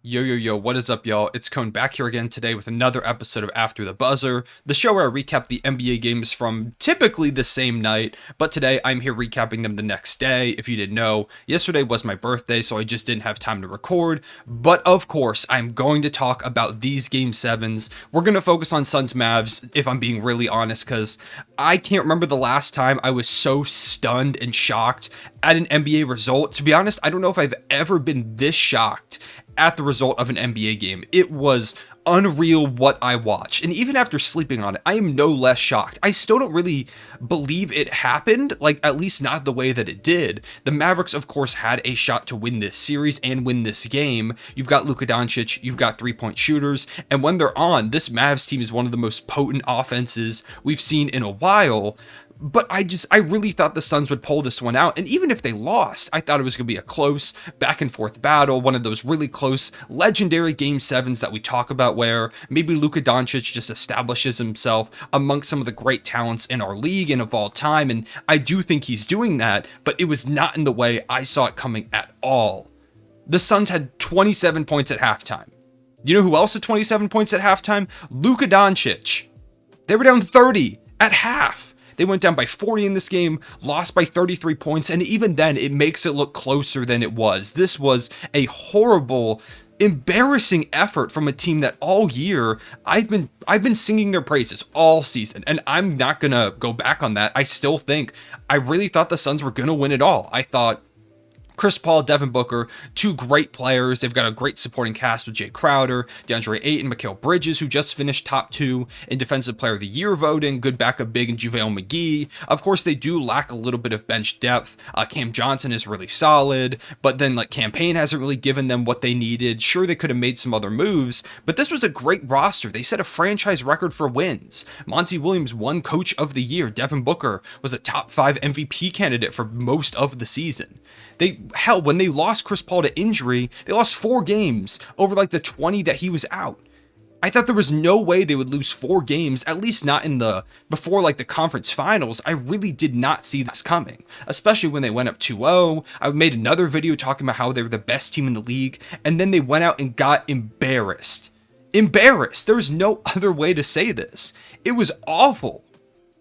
Yo, what is up, y'all? It's Cone back here again today with another episode of After the Buzzer, the show where I recap the NBA games from typically the same night, but today I'm here recapping them the next day. If you didn't know, yesterday was my birthday, so I just didn't have time to record, but of course, I'm going to talk about these Game 7s. We're going to focus on Suns Mavs, if I'm being really honest, because I can't remember the last time I was so stunned and shocked at an NBA result. To be honest, I don't know if I've ever been this shocked at the result of an NBA game. It was unreal what I watched. And even after sleeping on it, I am no less shocked. I still don't really believe it happened, like at least not the way that it did. The Mavericks, of course, had a shot to win this series and win this game. You've got Luka Doncic, you've got three-point shooters, and when they're on, this Mavs team is one of the most potent offenses we've seen in a while. But I really thought the Suns would pull this one out. And even if they lost, I thought it was going to be a close back and forth battle. One of those really close legendary Game 7s that we talk about where maybe Luka Doncic just establishes himself amongst some of the great talents in our league and of all time. And I do think he's doing that, but it was not in the way I saw it coming at all. The Suns had 27 points at halftime. You know who else had 27 points at halftime? Luka Doncic. They were down 30 at half. They went down by 40 in this game, lost by 33 points, and even then, it makes it look closer than it was. This was a horrible, embarrassing effort from a team that all year I've been singing their praises all season, and I'm not gonna go back on that. I really thought the Suns were gonna win it all. I thought Chris Paul, Devin Booker, two great players. They've got a great supporting cast with Jay Crowder, DeAndre Ayton, Mikal Bridges, who just finished top 2 in Defensive Player of the Year voting. Good backup big in JaVale McGee. Of course, they do lack a little bit of bench depth. Cam Johnson is really solid, but then campaign hasn't really given them what they needed. Sure, they could have made some other moves, but this was a great roster. They set a franchise record for wins. Monty Williams won Coach of the Year. Devin Booker was a top 5 MVP candidate for most of the season. When they lost Chris Paul to injury, they lost 4 games over the 20 that he was out. I thought there was no way they would lose 4 games, at least not before the conference finals. I really did not see this coming, especially when they went up 2-0. I made another video talking about how they were the best team in the league, and then they went out and got embarrassed. Embarrassed. There's no other way to say this. It was awful.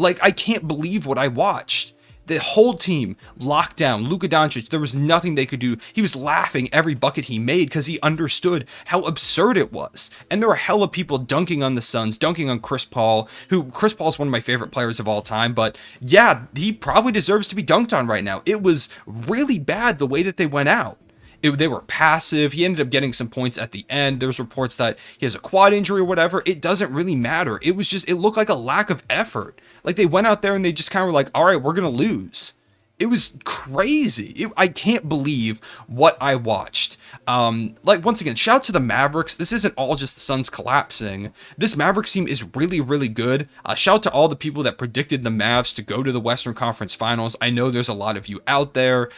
I can't believe what I watched. The whole team locked down. Luka Doncic, there was nothing they could do. He was laughing every bucket he made because he understood how absurd it was. And there were hella people dunking on the Suns, dunking on Chris Paul, Chris Paul is one of my favorite players of all time. But yeah, he probably deserves to be dunked on right now. It was really bad the way that they went out. They were passive. He ended up getting some points at the end. There's reports that he has a quad injury or whatever. It doesn't really matter. It looked like a lack of effort. They went out there and they just kind of were all right, we're going to lose. It was crazy. I can't believe what I watched. Once again, shout out to the Mavericks. This isn't all just the Suns collapsing. This Mavericks team is really, really good. Shout out to all the people that predicted the Mavs to go to the Western Conference Finals. I know there's a lot of you out there.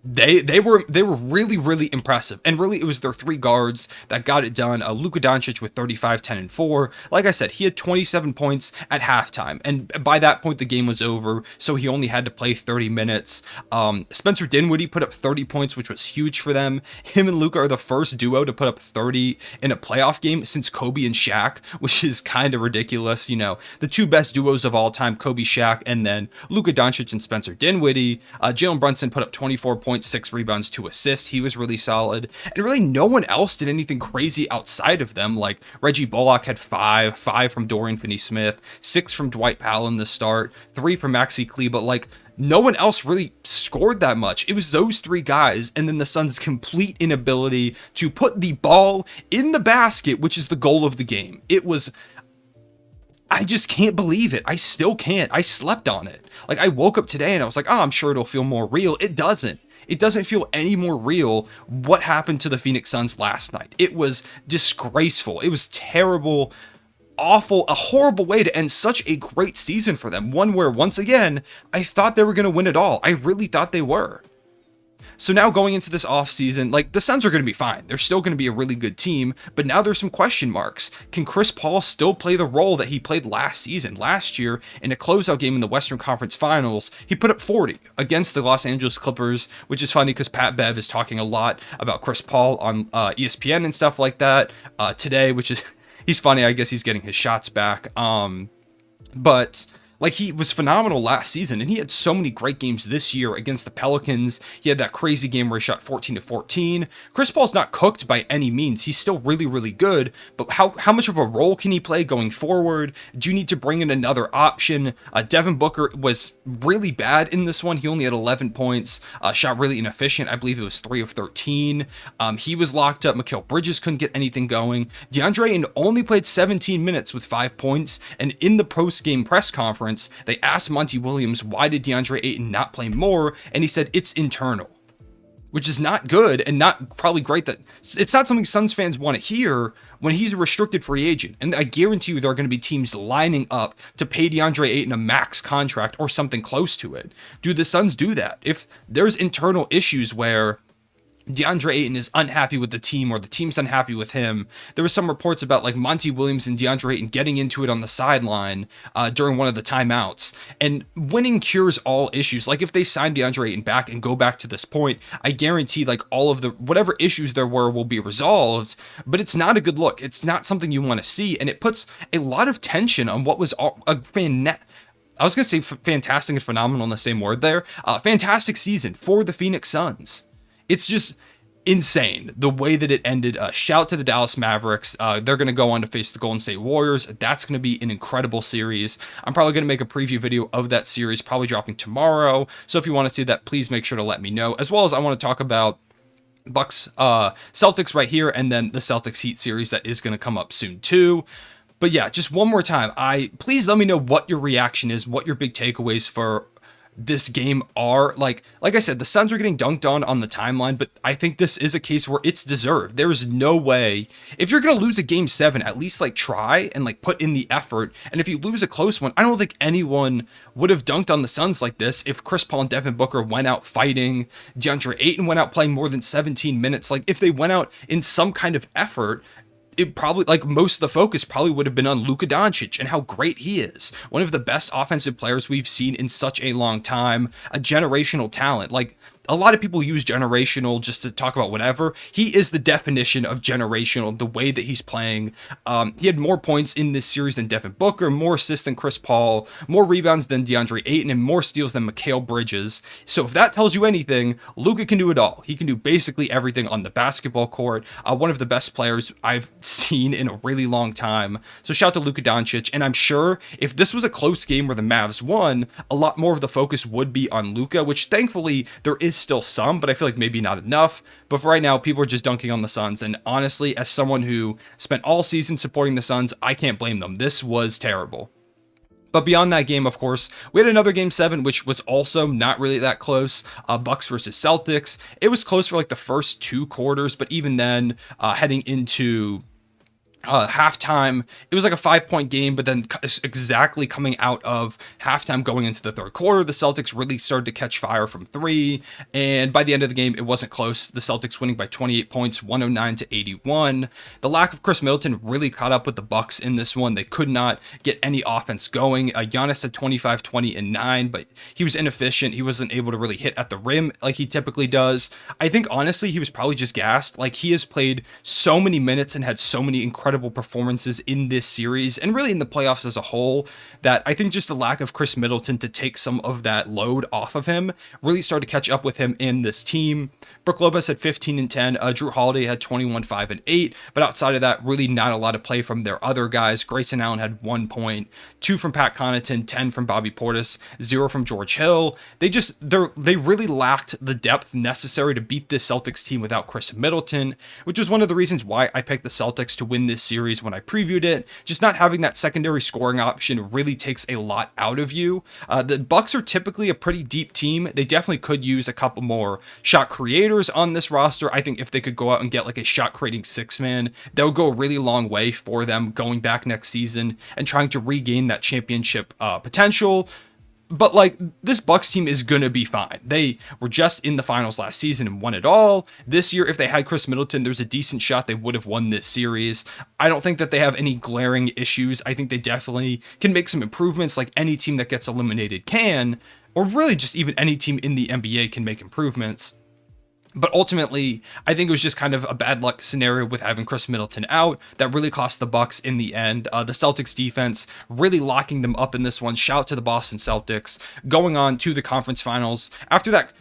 They were really, really impressive, and really it was their 3 guards that got it done. Luka Doncic with 35, 10, and 4. Like I said, he had 27 points at halftime, and by that point the game was over, so he only had to play 30 minutes. Spencer Dinwiddie put up 30 points, which was huge for them. Him and Luka are the first duo to put up 30 in a playoff game since Kobe and Shaq, which is kind of ridiculous. The 2 best duos of all time, Kobe, Shaq, and then Luka Doncic and Spencer Dinwiddie. Jalen Brunson put up 24 points, 6 rebounds, 2 assists. He was really solid. And really no one else did anything crazy outside of them. Reggie Bullock had 5 from Dorian Finney-Smith, 6 from Dwight Powell in the start, 3 from Maxi Kleber, but no one else really scored that much. It was those 3 guys, and then the Suns' complete inability to put the ball in the basket, which is the goal of the game. I just can't believe it. I still can't. I slept on it. I woke up today and I was like, oh, I'm sure it'll feel more real. It doesn't. It doesn't feel any more real what happened to the Phoenix Suns last night. It was disgraceful. It was terrible, awful, a horrible way to end such a great season for them. One where, once again, I thought they were going to win it all. I really thought they were. So now going into this offseason, like, the Suns are going to be fine. They're still going to be a really good team, but now there's some question marks. Can Chris Paul still play the role that he played last season? Last year, in a closeout game in the Western Conference Finals, he put up 40 against the Los Angeles Clippers, which is funny because Pat Bev is talking a lot about Chris Paul on ESPN and stuff like that today, which is, he's funny. I guess he's getting his shots back. But like, he was phenomenal last season, and he had so many great games this year against the Pelicans. He had that crazy game where he shot 14 to 14. Chris Paul's not cooked by any means. He's still really, really good, but how much of a role can he play going forward? Do you need to bring in another option? Devin Booker was really bad in this one. He only had 11 points, shot really inefficient. I believe it was 3 of 13. He was locked up. Mikal Bridges couldn't get anything going. DeAndre Ayton only played 17 minutes with 5 points, and in the post-game press conference, they asked Monty Williams, why did DeAndre Ayton not play more? And he said, it's internal, which is not good and not probably great. That it's not something Suns fans want to hear when he's a restricted free agent. And I guarantee you there are going to be teams lining up to pay DeAndre Ayton a max contract or something close to it. Do the Suns do that? If there's internal issues where DeAndre Ayton is unhappy with the team or the team's unhappy with him. There were some reports about like Monty Williams and DeAndre Ayton getting into it on the sideline during one of the timeouts. And winning cures all issues. Like, if they sign DeAndre Ayton back and go back to this point, I guarantee like all of the whatever issues there were will be resolved. But it's not a good look. It's not something you want to see, and it puts a lot of tension on what was a fantastic and phenomenal in the same word there. Fantastic season for the Phoenix Suns. It's just insane the way that it ended. Shout to the Dallas Mavericks. They're going to go on to face the Golden State Warriors. That's going to be an incredible series. I'm probably going to make a preview video of that series, probably dropping tomorrow. So if you want to see that, please make sure to let me know. As well as I want to talk about Bucks, Celtics right here, and then the Celtics Heat series that is going to come up soon too. But yeah, just one more time, please let me know what your reaction is, what your big takeaways for this game are. Like I said, the Suns are getting dunked on the timeline, but I think this is a case where it's deserved. There's no way, if you're going to lose a game 7, at least like try and like put in the effort. And if you lose a close one, I don't think anyone would have dunked on the Suns like this if Chris Paul and Devin Booker went out fighting, DeAndre Ayton went out playing more than 17 minutes. Like, if they went out in some kind of effort, it probably, like, most of the focus probably would have been on Luka Doncic and how great he is. One of the best offensive players we've seen in such a long time. A generational talent. Like, a lot of people use generational just to talk about whatever. He is the definition of generational, the way that he's playing. He had more points in this series than Devin Booker, more assists than Chris Paul, more rebounds than DeAndre Ayton, and more steals than Mikal Bridges. So if that tells you anything, Luka can do it all. He can do basically everything on the basketball court. One of the best players I've seen in a really long time. So shout out to Luka Doncic. And I'm sure if this was a close game where the Mavs won, a lot more of the focus would be on Luka, which thankfully there is still some, but I feel like maybe not enough. But for right now, people are just dunking on the Suns. And honestly, as someone who spent all season supporting the Suns, I can't blame them. This was terrible. But beyond that game, of course, we had another game 7, which was also not really that close. Bucks versus Celtics. It was close for like the first 2 quarters, but even then, heading into halftime, it was like a 5-point game, but then exactly coming out of halftime going into the third quarter, the Celtics really started to catch fire from 3, and by the end of the game, it wasn't close. The Celtics winning by 28 points, 109 to 81. The lack of Chris Middleton really caught up with the Bucks in this one. They could not get any offense going. Giannis had 25, 20, and 9, but he was inefficient. He wasn't able to really hit at the rim like he typically does. I think, honestly, he was probably just gassed. Like, he has played so many minutes and had so many incredible performances in this series and really in the playoffs as a whole that I think just the lack of Chris Middleton to take some of that load off of him really started to catch up with him in this team. Brook Lopez had 15 and 10. Drew Holiday had 21, 5 and 8. But outside of that, really not a lot of play from their other guys. Grayson Allen had 1 point, 2 from Pat Connaughton, 10 from Bobby Portis, 0 from George Hill. They really lacked the depth necessary to beat this Celtics team without Chris Middleton, which was one of the reasons why I picked the Celtics to win this series when I previewed it. Just not having that secondary scoring option really takes a lot out of you. The Bucks are typically a pretty deep team. They definitely could use a couple more shot creators on this roster. I think if they could go out and get like a shot creating 6-man, that would go a really long way for them going back next season and trying to regain that championship potential. But like, this Bucks team is gonna be fine. They were just in the finals last season and won it all. This year, if they had Chris Middleton, there's a decent shot they would have won this series. I don't think that they have any glaring issues. I think they definitely can make some improvements, like any team that gets eliminated can, or really just even any team in the NBA can make improvements. But ultimately, I think it was just kind of a bad luck scenario with having Chris Middleton out that really cost the Bucks in the end. The Celtics defense really locking them up in this one. Shout out to the Boston Celtics going on to the conference finals. After that,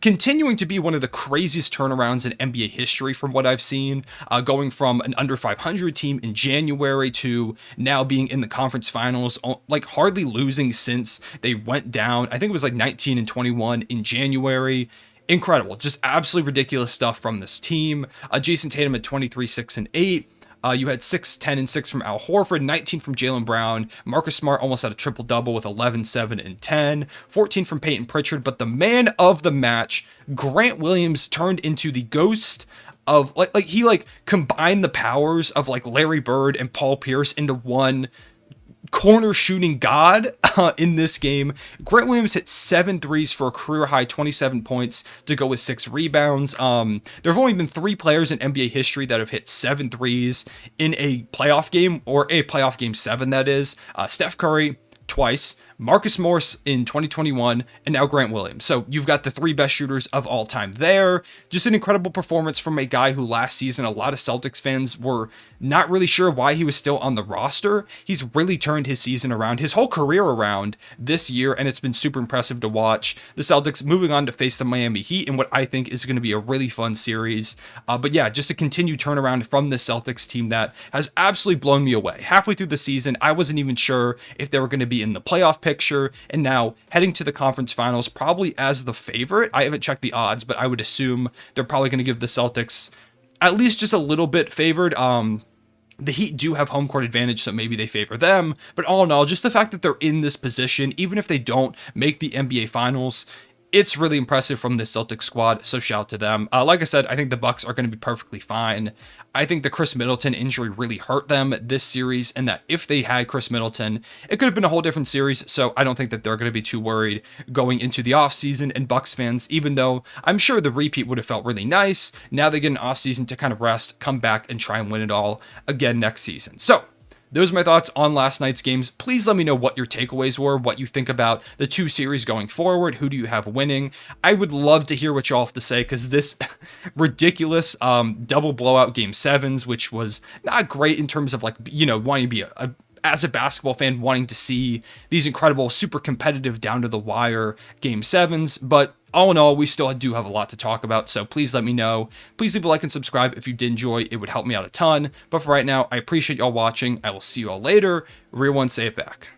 continuing to be one of the craziest turnarounds in NBA history from what I've seen, going from an under 500 team in January to now being in the conference finals, like hardly losing since they went down. I think it was like 19-21 in January. Incredible, just absolutely ridiculous stuff from this team. Jason Tatum at 23, 6, and 8. You had 6, 10, and 6 from Al Horford, 19 from Jaylen Brown. Marcus Smart almost had a triple-double with 11, 7, and 10. 14 from Peyton Pritchard, but the man of the match, Grant Williams, turned into the ghost of, like he combined the powers of like Larry Bird and Paul Pierce into one corner shooting god in this game. Grant Williams hit 7 threes for a career high 27 points to go with 6 rebounds. There have only been 3 players in NBA history that have hit 7 threes in a playoff game, or a playoff game 7, that is. Steph Curry twice, Marcus Morris in 2021, and now Grant Williams. So you've got the 3 best shooters of all time there. Just an incredible performance from a guy who last season a lot of Celtics fans were not really sure why he was still on the roster. He's really turned his season around, his whole career around this year, and it's been super impressive to watch. The Celtics moving on to face the Miami Heat in what I think is going to be a really fun series. But yeah, just a continued turnaround from the Celtics team that has absolutely blown me away. Halfway through the season, I wasn't even sure if they were going to be in the playoff picture, and now heading to the conference finals, probably as the favorite. I haven't checked the odds, but I would assume they're probably going to give the Celtics at least just a little bit favored. The Heat do have home court advantage, so maybe they favor them. But all in all, just the fact that they're in this position, even if they don't make the NBA Finals, it's really impressive from the Celtics squad, so shout out to them. Like I said, I think the Bucks are going to be perfectly fine. I think the Chris Middleton injury really hurt them this series, and that if they had Chris Middleton, it could have been a whole different series, so I don't think that they're going to be too worried going into the offseason. And Bucks fans, even though I'm sure the repeat would have felt really nice, now they get an offseason to kind of rest, come back, and try and win it all again next season. So those are my thoughts on last night's games. Please let me know what your takeaways were, what you think about the 2 series going forward. Who do you have winning? I would love to hear what y'all have to say, because this ridiculous double blowout game 7s, which was not great in terms of like, wanting to be as a basketball fan, wanting to see these incredible, super competitive, down to the wire game 7s. But all in all, we still do have a lot to talk about, so please let me know. Please leave a like and subscribe if you did enjoy. It would help me out a ton. But for right now, I appreciate y'all watching. I will see you all later. Real one, say it back.